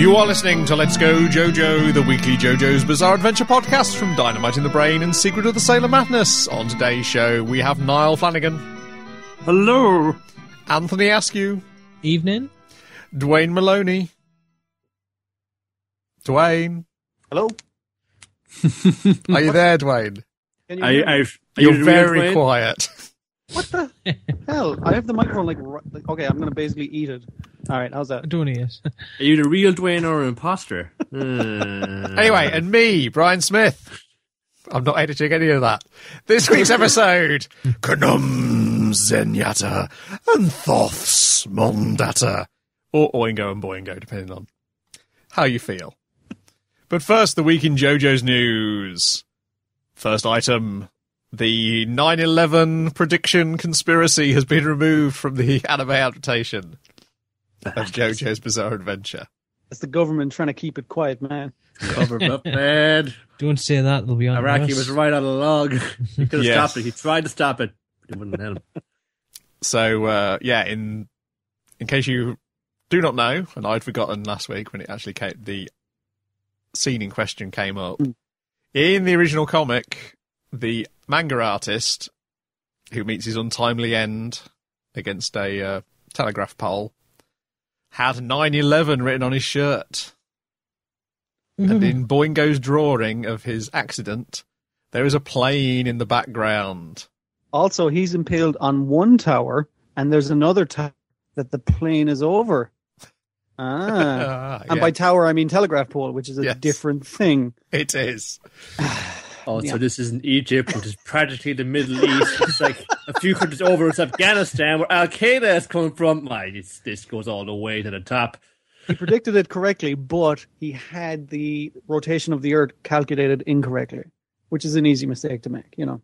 You are listening to Let's Go JoJo, the weekly JoJo's Bizarre Adventure podcast from Dynamite in the Brain and Secret of the Sailor Madness. On today's show, we have Niall Flanagan. Hello. Anthony Askew. Evening. Dwayne Maloney. Dwayne. Hello. Are you there, Dwayne? You're very quiet. What the hell? I have the microphone like okay, I'm going to basically eat it. All right, how's that? Doing it. Are you the real Dwayne or an imposter? Anyway, and me, Brian Smith. I'm not editing any of that. This week's episode, Khnum, Zenyatta, and Thoth's Mondatta. Or Oingo and Boingo, depending on how you feel. But first, the week in JoJo's news. First item, the 9/11 prediction conspiracy has been removed from the anime adaptation of JoJo's Bizarre Adventure. It's the government trying to keep it quiet, man. Covered up, man. Don't say that, they'll be on Araki was right on the log. He could have Yes. stopped it. He tried to stop it, but it wouldn't let him. So, in case you do not know, and I'd forgotten last week when it actually came, the scene in question came up. In the original comic, the manga artist, who meets his untimely end against a telegraph pole, had 9/11 written on his shirt. And in Boingo's drawing of his accident, there is a plane in the background. Also, he's impaled on one tower, and there's another tower that the plane is over. And by tower, I mean telegraph pole, which is a different thing. It is. Oh, so this isn't Egypt, which is practically the Middle East. It's like a few countries over. It's Afghanistan, where Al Qaeda is coming from. This goes all the way to the top. He predicted it correctly, but he had the rotation of the Earth calculated incorrectly, which is an easy mistake to make, you know.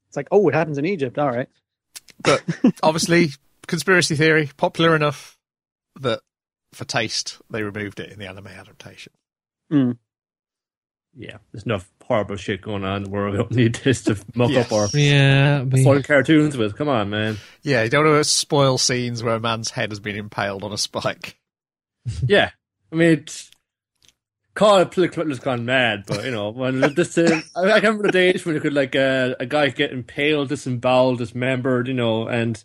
It's like, oh, it happens in Egypt, all right. But obviously, conspiracy theory, popular enough that for taste, they removed it in the anime adaptation. Mm. Yeah, there's enough horrible shit going on in the world. We don't need this to muck up our Yeah, foreign cartoons with. Come on, man. Yeah, you don't want to spoil scenes where a man's head has been impaled on a spike. Yeah, I mean, call it political has gone mad, but you know, when this, I remember the days when you could like a guy get impaled, disemboweled, dismembered, you know, and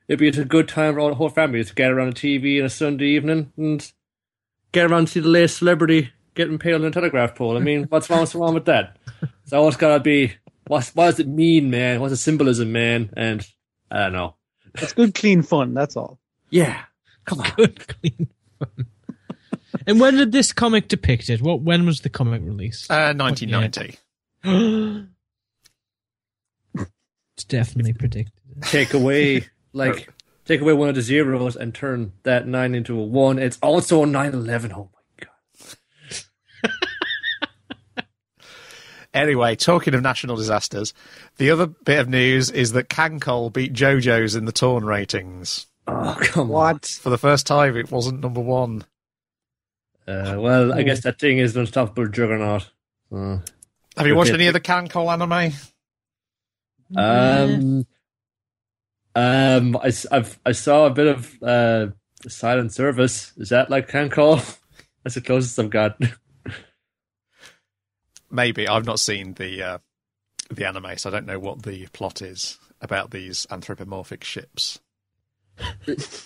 it'd be a good time for all the whole family to get around the TV on a Sunday evening and get around to see the latest celebrity get impaled on a telegraph pole. I mean, what's wrong with that? It's always got to be, what does it mean, man? What's the symbolism, man? And I don't know. It's good, clean fun, that's all. Yeah, come on. good, clean fun. And when did this comic depict it? When was the comic released? 1990. It's definitely predicted. Take away one of the zeros and turn that 9 into a 1. It's also 9/11. Oh my god. Anyway, talking of national disasters, the other bit of news is that Cancol beat JoJo's in the Torn ratings. Oh, come on. What? For the first time, it wasn't number one. Well, I guess that thing is an unstoppable juggernaut. Have you watched any of the Cancol anime? I saw a bit of Silent Service. Is that like Cancol? That's the closest I've got. Maybe. I've not seen the anime, so I don't know what the plot is about these anthropomorphic ships.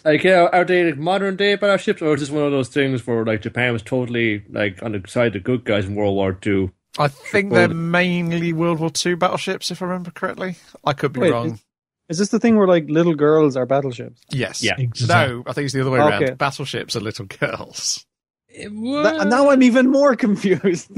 Like, are they like modern day battleships, or is this one of those things where like Japan was totally like on the side of the good guys in World War II? I think they're mainly World War II battleships, if I remember correctly. I could be wrong. Is this the thing where like little girls are battleships? Yes. Yeah. Exactly. No, I think it's the other way around. Battleships are little girls. Now I'm even more confused.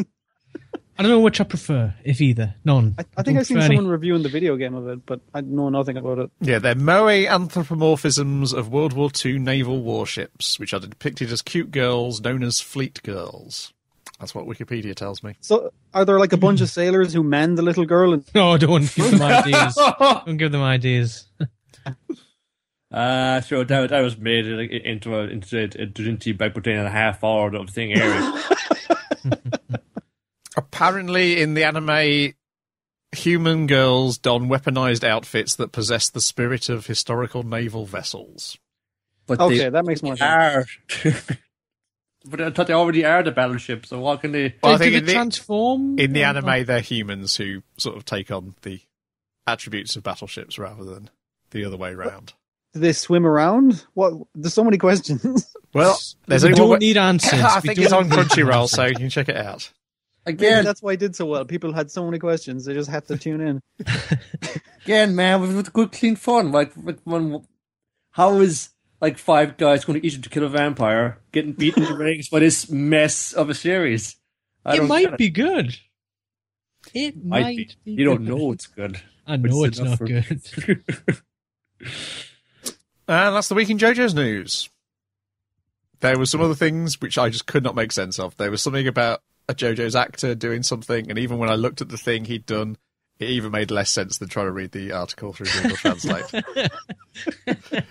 I don't know which I prefer, if either. None. I think I've seen someone reviewing the video game of it, but I know nothing about it. Yeah, they're moe anthropomorphisms of World War II naval warships, which are depicted as cute girls known as fleet girls. That's what Wikipedia tells me. So, are there like a bunch of sailors who man the little girl? No, don't give them ideas. Don't give them ideas. Sure, that was made into about putting in a half hour of thing area. Apparently, in the anime, human girls don weaponized outfits that possess the spirit of historical naval vessels. But okay, that makes more sense. But I thought they already are the battleship, so what can they... Well, I do think they transform? in the anime, they're humans who sort of take on the attributes of battleships rather than the other way around. Do they swim around? What? There's so many questions. Well, there's we only don't one. need answers. I We think don't it's on need Crunchyroll, answers. so you can check it out. Again, that's why I did so well. People had so many questions; they just had to tune in. Again, man, with good, clean fun. How is 5 guys going to Egypt to kill a vampire getting beaten in the rings by this mess of a series? It might be good. It might be. You don't know it's good. I know it's not good. And that's the week in JoJo's news. There were some other things which I just could not make sense of. There was something about a JoJo's actor doing something, and even when I looked at the thing he'd done, it even made less sense than trying to read the article through Google Translate.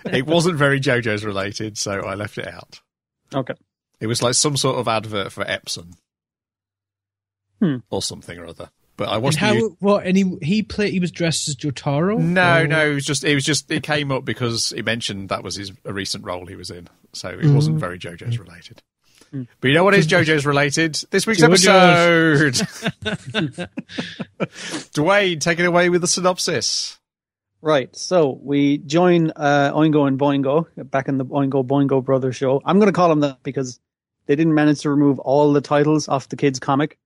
It wasn't very JoJo's related, so I left it out. Okay. It was like some sort of advert for Epsom. Or something or other. But I wasn't. He was dressed as Jotaro? No, it came up because he mentioned that was a recent role he was in. So it wasn't very JoJo's related. But you know what is JoJo's related? This week's episode! Dwayne, take it away with the synopsis. Right, so we join Oingo and Boingo back in the Oingo Boingo Brothers show. I'm going to call them that because they didn't manage to remove all the titles off the kids' comic.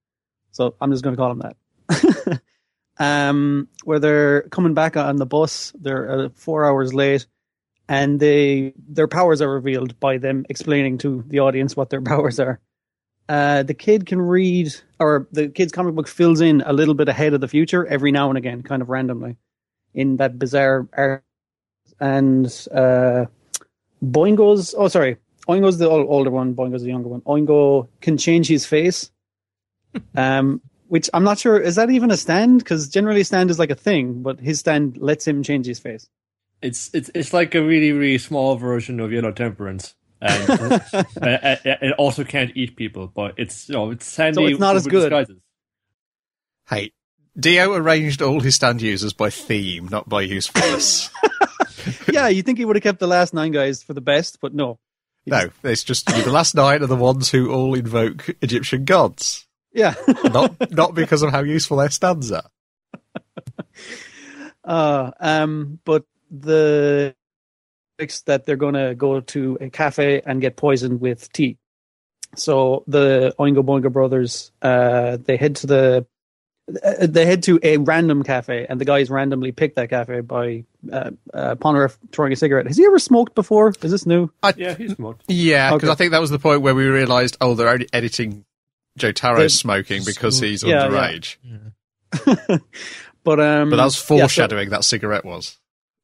So I'm just going to call them that. Where they're coming back on the bus. They're 4 hours late. And their powers are revealed by them explaining to the audience what their powers are. The kid can read, or the kid's comic book fills in a little bit ahead of the future every now and again, kind of randomly, in that bizarre art. And Oingo's the older one, Boingo's the younger one. Oingo can change his face, which I'm not sure, is that even a stand? Because generally a stand is like a thing, but his stand lets him change his face. It's like a really, really small version of Yellow Temperance. And it also can't eat people, but it's handy. So it's not as good. Disguises. Hey, Dio arranged all his stand users by theme, not by usefulness. Yeah, you think he would have kept the last 9 guys for the best, but no. No, it's just the last 9 are the ones who all invoke Egyptian gods. Yeah. not because of how useful their stands are. But the that they're going to go to a cafe and get poisoned with tea. So the Oingo Boingo brothers, they head to a random cafe, and the guys randomly pick that cafe by Ponner throwing a cigarette. Has he ever smoked before? Is this new? Yeah, he smoked. Yeah, because Okay. I think that was the point where we realised, they're only editing Jotaro's smoking because he's underage. Yeah. But that was foreshadowing that cigarette was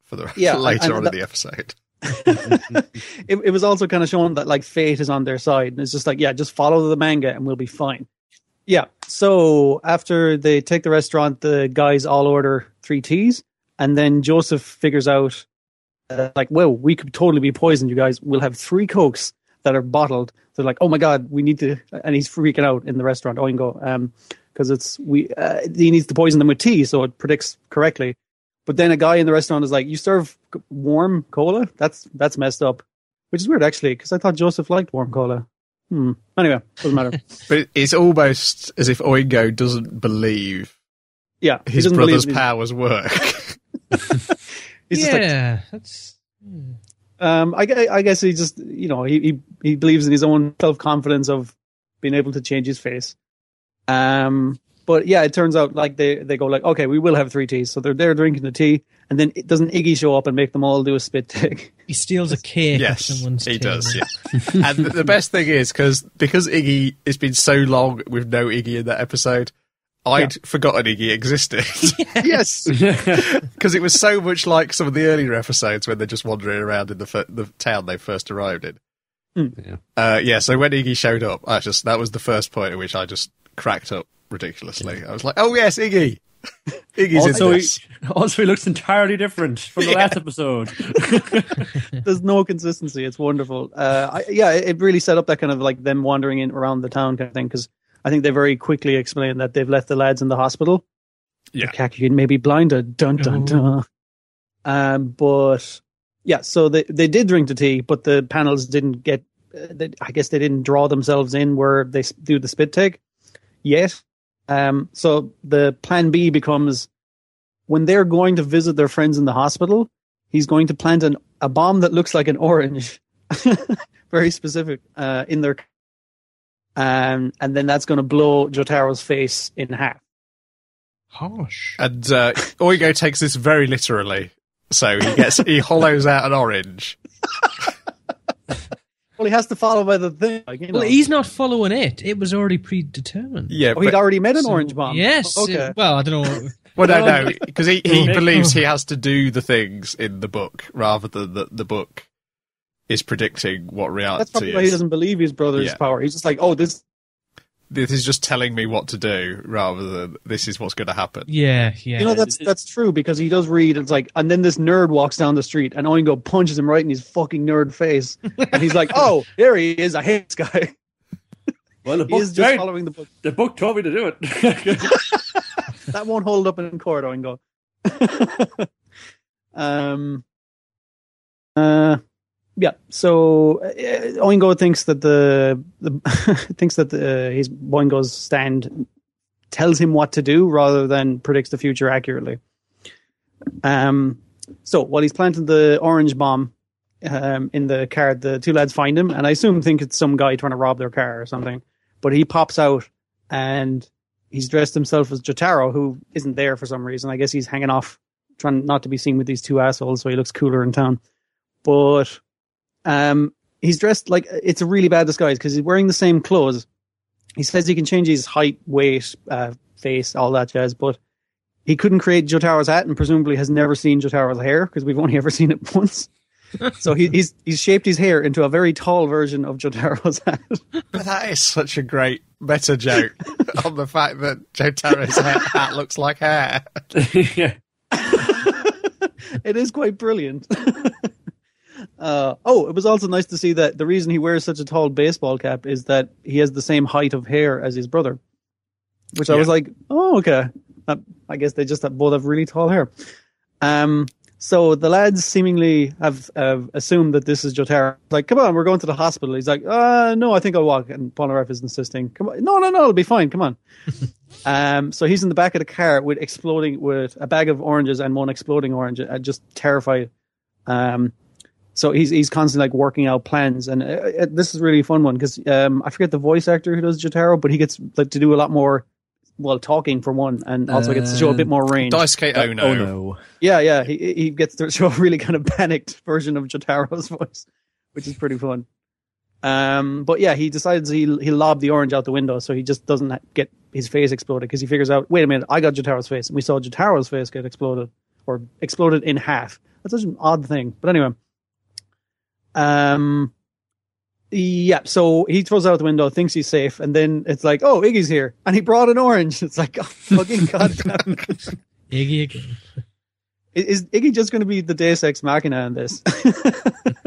for the later on in the episode. It was also kind of showing that like fate is on their side, and it's just like, just follow the manga and we'll be fine. Yeah. So after they take the restaurant, the guys all order 3 teas, and then Joseph figures out we could totally be poisoned, you guys. We'll have 3 Cokes that are bottled. They're like, oh my god, we need to, and he's freaking out in the restaurant, Oingo, because he needs to poison them with tea, so it predicts correctly. But then a guy in the restaurant is like, you serve warm cola? That's messed up. Which is weird, actually, because I thought Joseph liked warm cola. Anyway, doesn't matter. But it's almost as if Oingo doesn't believe his brother's powers work. He's that's... I guess he just, he believes in his own self-confidence of being able to change his face. But yeah, it turns out like they go like, okay, we will have 3 teas. So they're there drinking the tea, and then doesn't Iggy show up and make them all do a spit take? He steals a cake. Yes, of someone's he tea. does. Yeah. And the best thing is because Iggy, it's been so long with no Iggy in that episode, I'd forgotten Iggy existed. Yes, because it was so much like some of the earlier episodes when they're just wandering around in the town they first arrived in. So when Iggy showed up, that was the first point at which I just cracked up ridiculously. I was like, oh yes, Iggy. Iggy's in this. Also, he looks entirely different from the last episode. There's no consistency. It's wonderful. It really set up that kind of like them wandering in around the town kind of thing, because I think they very quickly explain that they've left the lads in the hospital. Yeah. Kakuin may be blinded. Dun, dun, dun. So they did drink the tea, but the panels didn't get I guess they didn't draw themselves in where they do the spit take yet. So the plan B becomes when they're going to visit their friends in the hospital, he's going to plant a bomb that looks like an orange, very specific, in their, and then that's going to blow Jotaro's face in half. Harsh. And Oingo takes this very literally. So he hollows out an orange. Well, he has to follow by the thing. Like, Well, he's not following it. It was already predetermined. Yeah, he'd already made an orange bomb. Yes. Okay. Well, I don't know. Well, no, because he believes he has to do the things in the book rather than the book is predicting what reality That's probably is. why he doesn't believe his brother's power. He's just like, oh, this is just telling me what to do rather than this is what's going to happen. Yeah. You know, that's true because he does read. It's like, and then this nerd walks down the street and Oingo punches him right in his fucking nerd face. And he's like, oh, there he is. I hate this guy. Well, the He is just following the book. The book told me to do it. That won't hold up in court, Oingo. Yeah. So Oingo thinks that his Boingo's stand tells him what to do rather than predicts the future accurately. So while he's planting the orange bomb in the car, the two lads find him, and I think it's some guy trying to rob their car or something. But he pops out and he's dressed himself as Jotaro, who isn't there for some reason. I guess he's hanging off, trying not to be seen with these two assholes, so he looks cooler in town. But he's dressed like it's a really bad disguise because he's wearing the same clothes. He says he can change his height, weight, face, all that jazz, but he couldn't create Jotaro's hat and presumably has never seen Jotaro's hair because we've only ever seen it once. So he's shaped his hair into a very tall version of Jotaro's hat. But that is such a great meta joke on the fact that Jotaro's hat looks like hair. Yeah. It is quite brilliant. It was also nice to see that the reason he wears such a tall baseball cap is that he has the same height of hair as his brother. Which I was like, oh, okay. I guess they just both have really tall hair. So the lads seemingly have assumed that this is Jotaro. Like, come on, we're going to the hospital. He's like, no, I think I'll walk. And Polnareff is insisting, come on. No, it'll be fine. Come on. So he's in the back of the car with a bag of oranges and one exploding orange, just terrified. So he's constantly like working out plans. And this is really a fun one because I forget the voice actor who does Jotaro, but he gets like to do a lot more talking for one, and also gets to show a bit more range. Daisuke Ono. Yeah. He gets to show a really kind of panicked version of Jotaro's voice, which is pretty fun. But yeah, he decides he'll lob the orange out the window so he just doesn't get his face exploded because he figures out, wait a minute, I got Jotaro's face, and we saw Jotaro's face get exploded or exploded in half. That's such an odd thing. But anyway, yeah, so he throws out the window, thinks he's safe, and then it's like, oh, Iggy's here, and he brought an orange. It's like, oh, fucking goddamn. Iggy again. Is Iggy just going to be the Deus Ex Machina in this?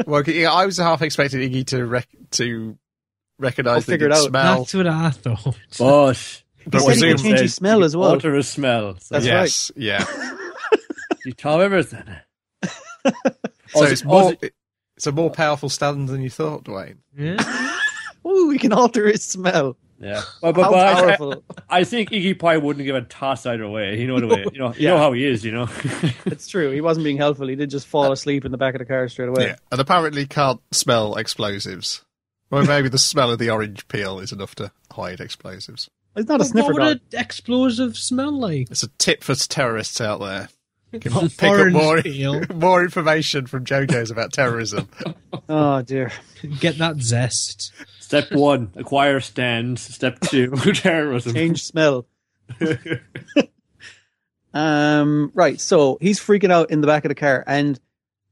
Well, I was half expecting Iggy to recognise the out. smell. That's what I thought. But he said he could change his smell as well. Alter his smell. So. That's yes, right. Yeah. You tell everything. So it's a more powerful stand than you thought, Dwayne. Yeah. Oh, we can alter his smell. Yeah, How powerful. I think Iggy probably wouldn't give a toss either way. You know the way. You know how he is. You know. It's true. He wasn't being helpful. He did just fall asleep in the back of the car straight away. Yeah, and apparently can't smell explosives. Well, maybe the smell of the orange peel is enough to hide explosives. It's not a sniffer What dog. would an explosive smell like? It's a tip for terrorists out there. You can Orange pick up peel. more information from JoJo's about terrorism. Oh, dear. Get that zest. Step 1, acquire stands. Step 2, terrorism. Change smell. Right, so he's freaking out in the back of the car, and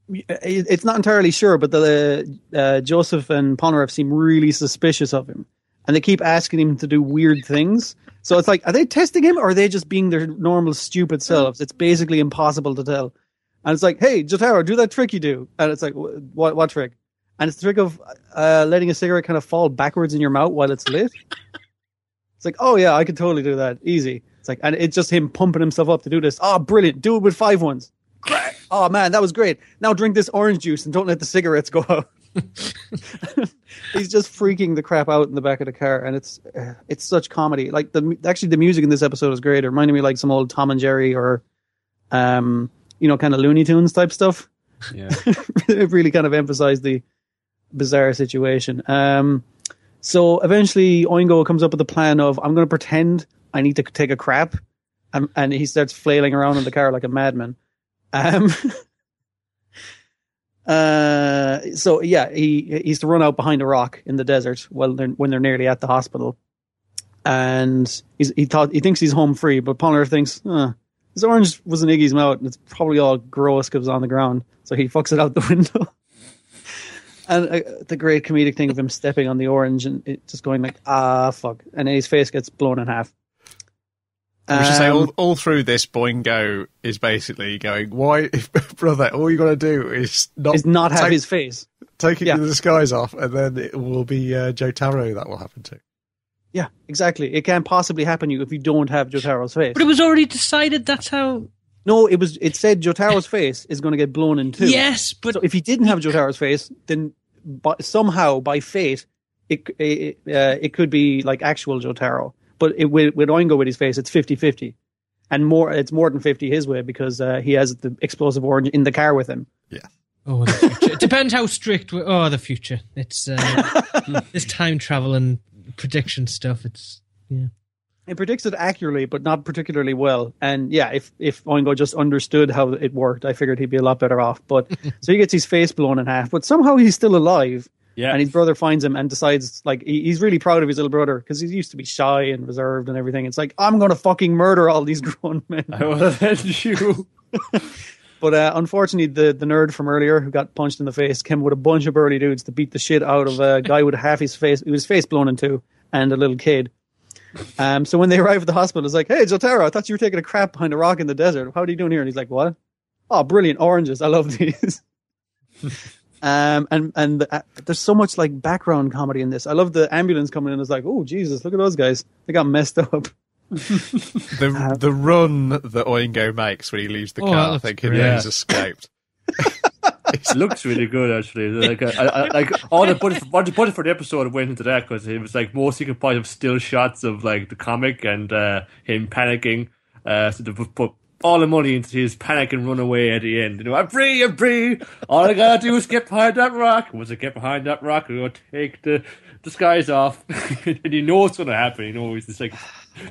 it's not entirely sure, but the Joseph and Polnareff seem really suspicious of him, and they keep asking him to do weird things. So it's like, are they testing him, or are they just being their normal stupid selves? It's basically impossible to tell. And it's like, hey, Jotaro, do that trick you do. And it's like, what trick? And it's the trick of letting a cigarette kind of fall backwards in your mouth while it's lit. It's like, oh yeah, I could totally do that. Easy. It's like, and it's just him pumping himself up to do this. Oh, brilliant. Do it with 5 ones. Oh man, that was great. Now drink this orange juice and don't let the cigarettes go out. He's just freaking the crap out in the back of the car, and it's such comedy. Like the music in this episode is great. It reminded me like some old Tom and Jerry or, kind of Looney Tunes type stuff. Yeah, it really kind of emphasized the bizarre situation. So eventually, Oingo comes up with the plan of I'm going to pretend I need to take a crap, and he starts flailing around in the car like a madman. So yeah, he's to run out behind a rock in the desert when they're nearly at the hospital, and he thinks he's home free, but Pollard thinks this orange was in Iggy's mouth and it's probably all gross because it's on the ground, so he fucks it out the window. And the great comedic thing of him stepping on the orange and it just going like fuck, and then his face gets blown in half. We should say all through this, Boingo is basically going, "Why, brother? All you got to do is not have his face, take the disguise off, and then it will be Jotaro that will happen to." Yeah, exactly. It can't possibly happen to you if you don't have Jotaro's face. But it was already decided that's how. No, it said Jotaro's face is going to get blown in two. Yes, but so if he didn't have Jotaro's face, then somehow by fate, it could be like actual Jotaro. But with Oingo with his face, it's 50-50. And it's more than 50 his way because he has the explosive orange in the car with him. Yeah. Oh, the future. It depends how strict the future. It's this time travel and prediction stuff. It's It predicts it accurately, but not particularly well. And yeah, if Oingo just understood how it worked, I figured he'd be a lot better off. But so he gets his face blown in half, but somehow he's still alive. Yeah. And his brother finds him and decides, like, he's really proud of his little brother because he used to be shy and reserved and everything. It's like, I'm going to fucking murder all these grown men. I will avenge you. But unfortunately, the nerd from earlier who got punched in the face came with a bunch of burly dudes to beat the shit out of a guy with half his face blown in two and a little kid. So when they arrive at the hospital, it's like, "Hey, Jotaro, I thought you were taking a crap behind a rock in the desert. How are you doing here?" And he's like, "What? Oh, brilliant oranges. I love these." And there's so much like background comedy in this. I love the ambulance coming in. It's like, "Oh, Jesus, look at those guys. They got messed up." The run that Oingo makes when he leaves the car, thinking he's escaped. It looks really good, actually. Like, like all the budget for the episode went into that because it was like mostly comprised of still shots of like the comic and him panicking. So they put all the money into his panic and run away at the end. I'm free. All I gotta do is get behind that rock. Once I get behind that rock, I'm gonna take the disguise off, and you know what's gonna happen. You know, he's just like,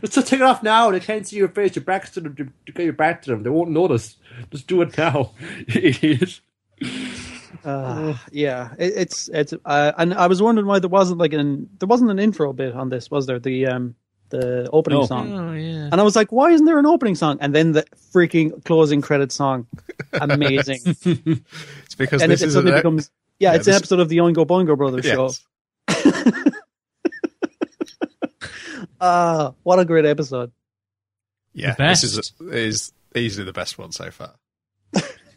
let's just take it off now. They can't see your face. Your back's to them. To get your back to them. They won't notice. Just do it now, idiot. Yeah, it's and I was wondering why there wasn't an intro bit on this, was there? The opening song. Oh, yeah. And I was like, why isn't there an opening song? And then the freaking closing credit song. Amazing. It's because and this is it's an episode of the Oingo Boingo Brothers show. What a great episode. Yeah, this is easily the best one so far.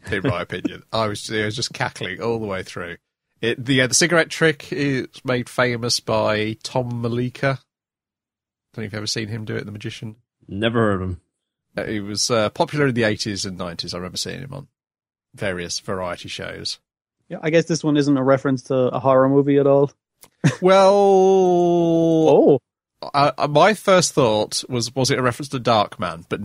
In my opinion, I was just cackling all the way through. The cigarette trick is made famous by Tom Malika. Don't know if you've ever seen him do it, The Magician. Never heard of him. He was popular in the 80s and 90s. I remember seeing him on various variety shows. Yeah, I guess this one isn't a reference to a horror movie at all. Well, my first thought was it a reference to Darkman? But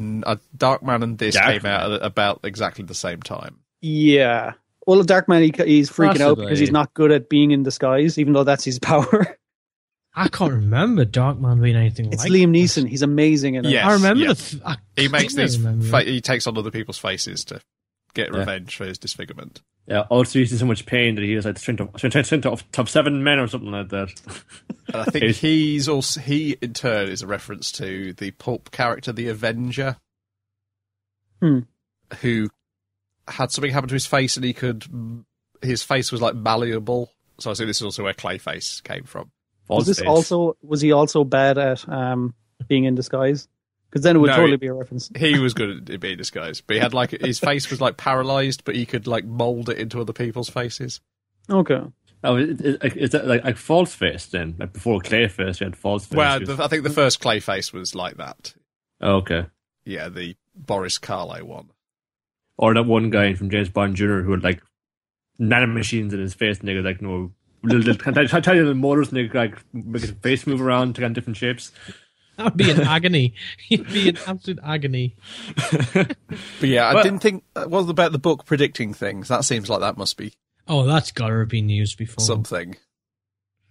Darkman and this came out at about exactly the same time. Yeah. Well, Darkman, he's freaking out because he's not good at being in disguise, even though that's his power. I can't remember Darkman being anything like that. It's Liam Neeson. He's amazing in it. Yes, I remember he makes these. He takes on other people's faces to get revenge for his disfigurement. Yeah, also he's in so much pain that he has like strength of top 7 men or something like that. And I think he in turn is a reference to the pulp character, the Avenger, who had something happen to his face and his face was like malleable. So I think this is also where Clayface came from. Was he also bad at being in disguise? Because then it would totally be a reference. He was good at being disguised, but he had like his face was like paralyzed, but he could like mold it into other people's faces. Okay. Oh, is that like false face then? Like before Clayface, you had false face. Well, I think the first Clayface was like that. Oh, okay. Yeah, the Boris Karloff one. Or that one guy from James Bond Jr. who had like nanomachines in his face, and they could, like, little tiny little motors, and they could, like, make his face move around to get different shapes. That would be an agony. It'd be an absolute agony. But yeah, I didn't think. What about the book predicting things? That seems like that must be Oh, that's got to have been used before. something.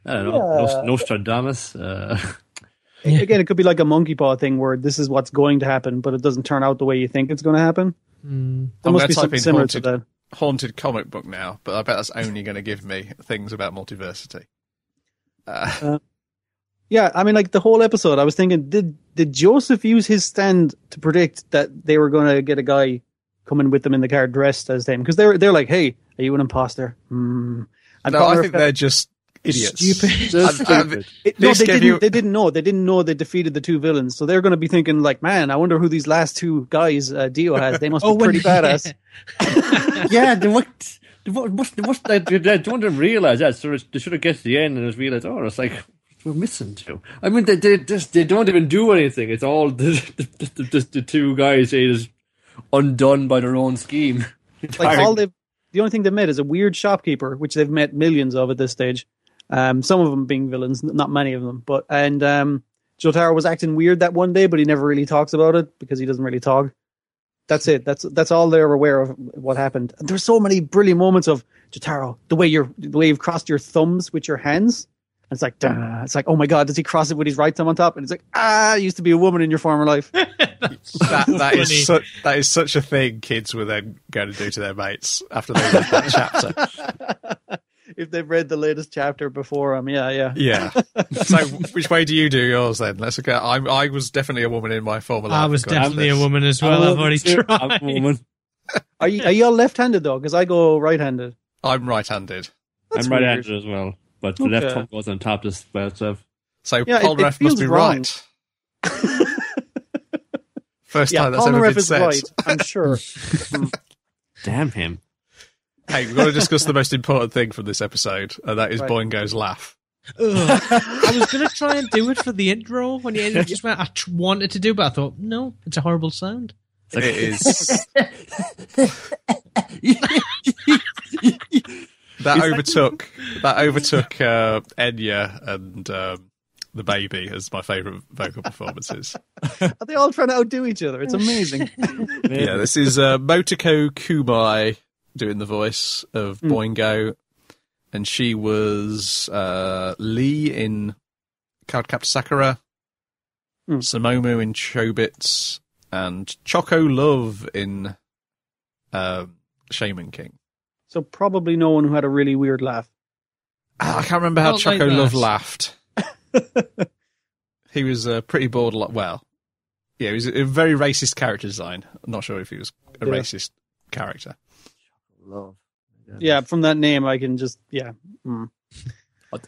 I don't know. Nostradamus. Again, it could be like a monkey paw thing where this is what's going to happen, but it doesn't turn out the way you think it's going to happen. There must be something similar to that. Haunted comic book now, but I bet that's only going to give me things about multiversity. Yeah, I mean, like the whole episode, I was thinking, did Joseph use his stand to predict that they were going to get a guy coming with them in the car dressed as them? Because they're like, "Hey, are you an imposter?" And no, I think they're just idiots. Stupid. They didn't know. They didn't know they defeated the two villains, so they're going to be thinking, like, "Man, I wonder who these last two guys Dio has. They must be pretty badass." Yeah, they don't realize that. So they should have get to the end and just realized, oh, it's like we're missing two. I mean, they don't even do anything. It's all the two guys is undone by their own scheme. Like the only thing they've met is a weird shopkeeper, which they've met millions of at this stage. Some of them being villains, not many of them. And Jotaro was acting weird that one day, but he never really talks about it because he doesn't really talk. That's it. That's all they're aware of what happened. And there's so many brilliant moments of Jotaro, the way you've crossed your thumbs with your hands. And it's like, duh. It's like, oh my God, does he cross it with his right thumb on top? And it's like, I used to be a woman in your former life. that is such a thing kids were then going to do to their mates after they read that chapter. If they've read the latest chapter before them, yeah. So, which way do you do yours then? Let's go. I was definitely a woman in my former life. I was definitely a woman as well. I've already tried. I'm a woman. Are you all left-handed though? Because I go right-handed. I'm right-handed. That's I'm right-handed as well, but the left thumb goes on top of by itself. So Polnareff must be wrong. right. First time that's ever Polnareff been is said. right, I'm sure. Damn him. Hey, we've got to discuss the most important thing from this episode, and that is Right. Boingo's laugh. I was going to try and do it for the intro when you just went, I wanted to do, but I thought, no, it's a horrible sound. It is. That overtook Enya and the baby as my favourite vocal performances. Are they all trying to outdo each other? It's amazing. Yeah, this is Motoko Kumai doing the voice of Boingo, and she was Lee in Cardcaptor Sakura, Samomu in Chobits, and Choco Love in Shaman King. So probably no one who had a really weird laugh. I can't remember how Not Choco like Love that. laughed. He was pretty bored. Well, yeah, he was a very racist character design. I'm not sure if he was a racist character. Love. Yeah, from that name, I can just,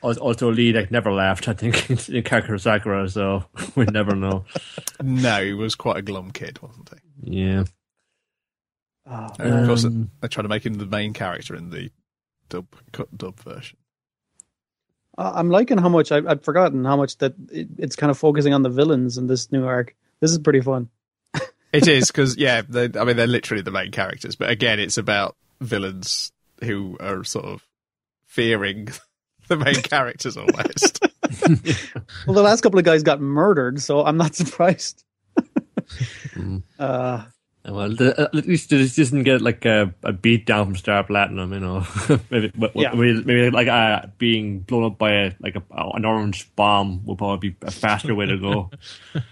Also, Lee never laughed, I think, in Kakura Sakura, so we never know. No, he was quite a glum kid, wasn't he? Yeah. And of course, they tried to make him the main character in the dub version. I'm liking how much, I've forgotten how much that it's kind of focusing on the villains in this new arc. This is pretty fun. It is, because, they're literally the main characters, but again, it's about villains who are sort of fearing the main characters almost. Well, the last couple of guys got murdered, so I'm not surprised. Well, at least this doesn't get like a beat down from Star Platinum, you know. maybe like being blown up by an orange bomb would probably be a faster way to go.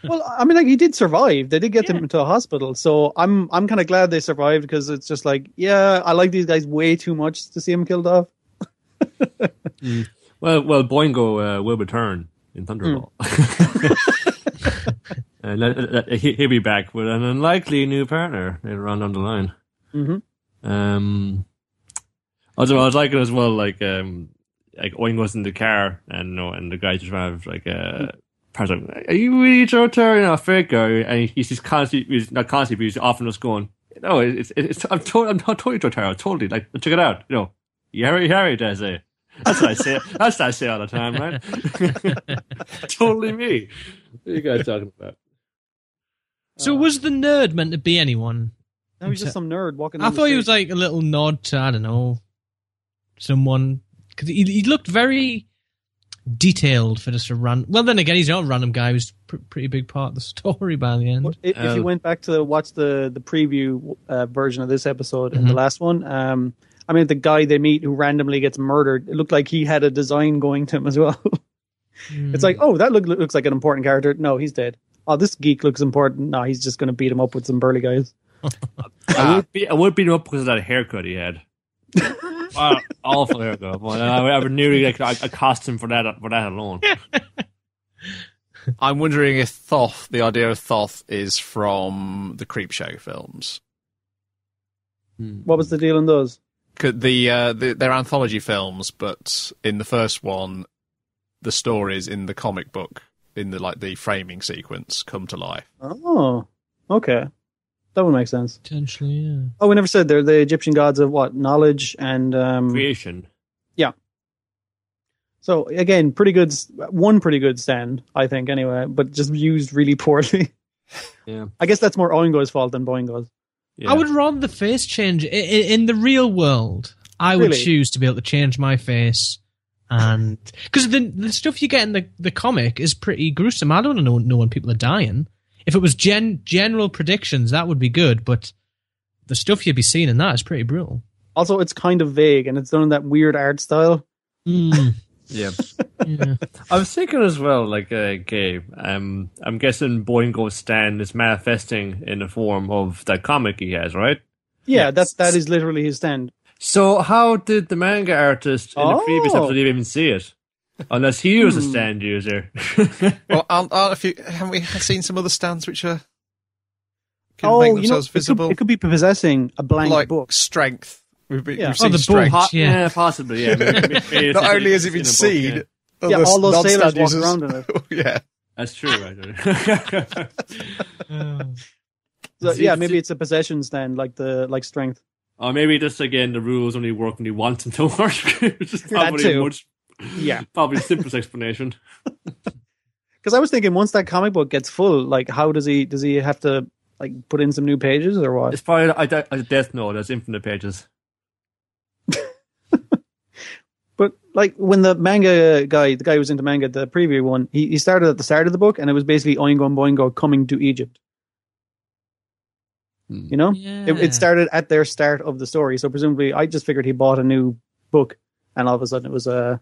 Well, I mean, like, he did survive. They did get him into a hospital, so I'm kind of glad they survived, because it's just like, I like these guys way too much to see him killed off. Well, Boingo will return in Thunderball. And he'll be back with an unlikely new partner later on down the line. Mm-hmm. Also, I was liking as well, like Oingo's in the car, and the guy just have like person, are you really Jotaro, fake guy? And he's just constantly, he's not constantly, but he's often just going, no, I'm totally Jotaro, totally, like, check it out, Harry does it. That's what I say. That's what I say all the time, right? Totally me. What are you guys talking about? So was the nerd meant to be anyone? No, he's just some nerd walking. I thought he was like a little nod to, I don't know, someone, because he looked very detailed for just a random. Well, then again, he's not a random guy. He was pretty big part of the story by the end. If you went back to watch the preview version of this episode and the last one, I mean, the guy they meet who randomly gets murdered, it looked like he had a design going to him as well. It's like, oh, that looks like an important character. No, he's dead. Oh, this geek looks important. No, he's just going to beat him up with some burly guys. I would beat him up because of that haircut he had. Awful haircut. Well, I would nearly accost him for that alone. I'm wondering if Thoth, the idea of Thoth, is from the Creepshow films. What was the deal in those? They're anthology films, but in the first one, the stories in the comic book, in the framing sequence, come to life. Oh, okay. That would make sense. Potentially, yeah. Oh, we never said they're the Egyptian gods of what? Knowledge and... creation. Yeah. So, again, pretty good stand, I think, anyway, but just used really poorly. Yeah. I guess that's more Oingo's fault than Boingo's. Yeah. I would rather the face change. In the real world, I would choose to be able to change my face. And because the stuff you get in the comic is pretty gruesome. I don't know when people are dying. If it was general predictions, that would be good, but the stuff you'd be seeing in that is pretty brutal. Also, it's kind of vague, and it's done in that weird art style. Yeah. Yeah. I was thinking as well, Gabe, I'm guessing Boingo's stand is manifesting in the form of that comic he has, right? Yeah, that is literally his stand. So how did the manga artist in the previous episode even see it? Unless he was a stand user. Well, haven't we seen some other stands which are make themselves visible? It could be possessing a blank book. Strength. We've seen the strength. book, yeah, possibly. Yeah. Maybe Not only has it been seen, all those sailors walk around in it. Yeah, that's true. Right? So, maybe it's a possession stand, like strength. Or maybe just again the rules only work when you want them to work. Which is probably probably the simplest explanation. Because I was thinking, once that comic book gets full, how does he have to put in some new pages or what? It's probably a Death Note. There's infinite pages. But when the manga guy, the guy who was into manga, the preview one, he started at the start of the book, and it was basically Oingo and Boingo coming to Egypt. You know, it started at their start of the story. So presumably, I just figured he bought a new book, and all of a sudden it was the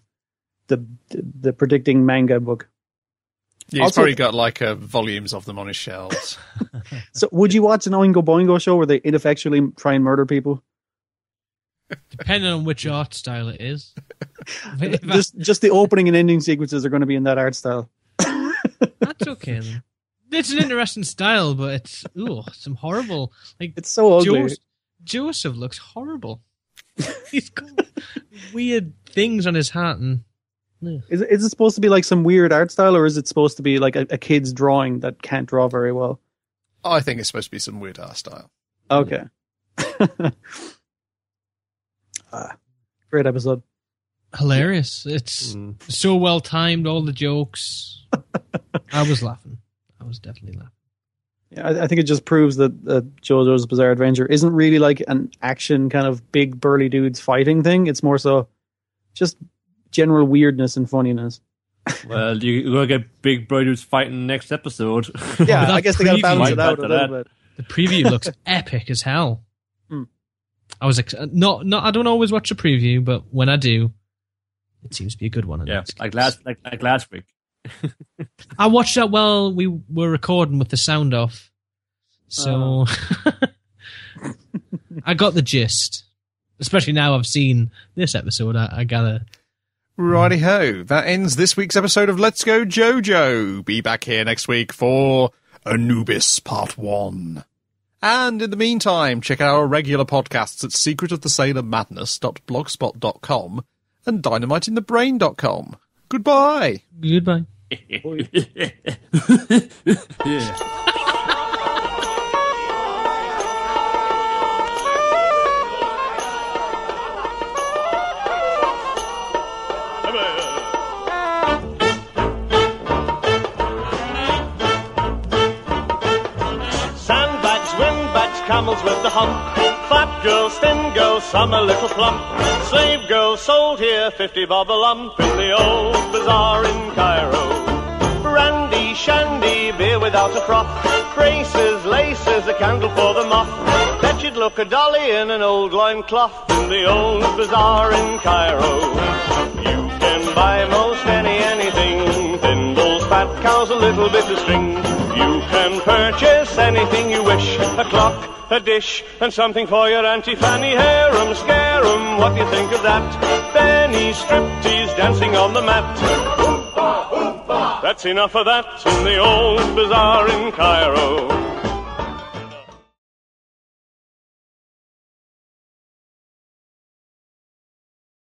predicting manga book. Yeah, he's probably got volumes of them on his shelves. So, would you watch an Oingo Boingo show where they ineffectually try and murder people? Depending on which art style it is. just the opening and ending sequences are going to be in that art style. That's okay then. It's an interesting style, but it's some horrible. It's so ugly. Joseph looks horrible. He's got weird things on his hat, and is it supposed to be some weird art style, or is it supposed to be a kid's drawing that can't draw very well? I think it's supposed to be some weird art style. Okay. Great episode. Hilarious. It's so well timed, all the jokes. I was laughing. I was definitely laughing. Yeah, I think it just proves that JoJo's Bizarre Adventure isn't really an action kind of big burly dudes fighting thing. It's more so just general weirdness and funniness. Well, you're going to get big burly dudes fighting next episode. Yeah, I guess they got to balance it out a little bit. The preview looks epic as hell. I was not. I don't always watch a preview, but when I do, it seems to be a good one. Yeah, like last week. I watched that while we were recording with the sound off, so I got the gist. Especially now I've seen this episode, I gather. Righty-ho, that ends this week's episode of Let's Go JoJo. Be back here next week for Anubis Part 1. And in the meantime, check out our regular podcasts at secretofthesailormadness.blogspot.com and dynamiteinthebrain.com. Goodbye. Goodbye. Yeah. Sandbags, windbags, camels with the hump, fat girls, thin girls, some a little plump. Slave girls sold here 50 bob a lump in the old bazaar in Cairo. Brandy, shandy, beer without a froth, braces, laces, a candle for the moth. Bet you'd look a dolly in an old loincloth in the old bazaar in Cairo. You can buy most anything, thimbles, fat cows, a little bit of string. You can purchase anything you wish, a clock, a dish, and something for your Auntie Fanny. Harum, scarum, what do you think of that? Benny, striptease, dancing on the mat. Oompa, oompa. That's enough of that in the old bazaar in Cairo.